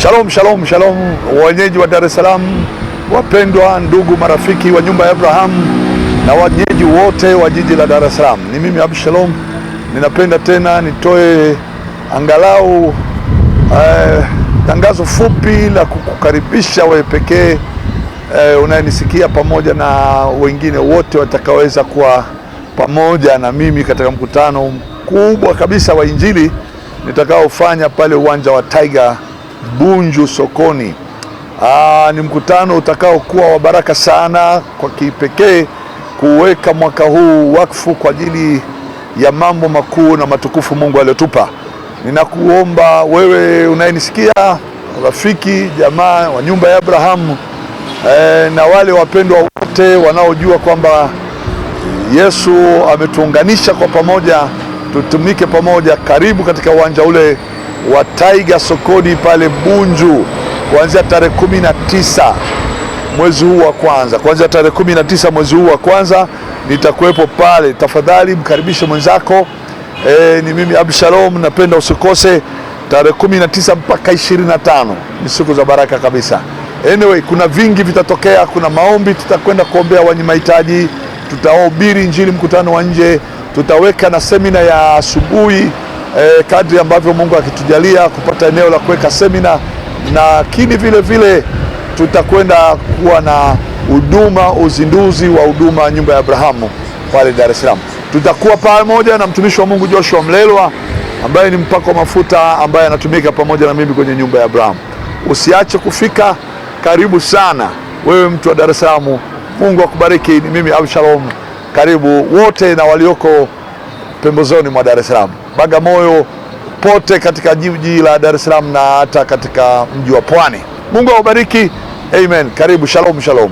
Shalom, shalom, shalom wenyeji wa Dar es Salaam, wapendwa ndugu marafiki wa nyumba ya Abraham na wenyeji wote wa jiji la Dar es Salaam. Ni mimi Abshalom. Ninapenda tena nitoe angalau tangazo fupi la kukukaribisha wewe pekee unayenisikia pamoja na wengine wote watakaoweza kuwa pamoja na mimi katika mkutano mkubwa kabisa wa Injili nitakaofanya pale uwanja wa Tiger Bunju sokoni. Ni mkutano utakao kuwa wa baraka sana, kwa kipekee kuweka mwaka huu wakfu kwa ajili ya mambo makuu na matukufu Mungu aliyotupa. Ninakuomba wewe unayenisikia, rafiki, jamaa wa nyumba ya Abrahamu, na wale wapendwa wote wanaojua kwamba Yesu ametuunganisha kwa pamoja, tutumike pamoja. Karibu katika uwanja ule wa Tiger sokoni pale Bunju kuanzia tarehe 19 mwezi huu wa kwanza. Kuanzia tarehe 19 mwezi huu wa kwanza nitakuwepo pale. Tafadhali mkaribishe mwenzako. Ni mimi Abshalom. Napenda usikose tarehe 19 mpaka 25. Ni siku za baraka kabisa. Anyway, kuna vingi vitatokea. Kuna maombi, tutakwenda kuombea wenye mahitaji, tutahubiri injili mkutano wa nje, tutaweka na semina ya asubuhi kadri ambavyo Mungu akitujalia kupata eneo la kuweka semina, lakini vile vile tutakwenda kuwa na huduma, uzinduzi wa huduma nyumba ya Abrahamu pale Dar es Salaam. Tutakuwa pamoja na mtumishi wa Mungu Joshua Mlelwa ambaye ni mpako mafuta ambaye anatumika pamoja na mimi kwenye nyumba ya Abrahamu. Usiache kufika. Karibu sana wewe mtu wa Dar es Salaam. Mungu akubariki. Ni mimi Abshalom. Karibu wote na walioko pembezoni mwa Dar es Salaam, Bagamoyo, pote katika jiji la Dar es Salaam na hata katika mji wa Pwani. Mungu awabariki. Amen. Karibu. Shalom, shalom.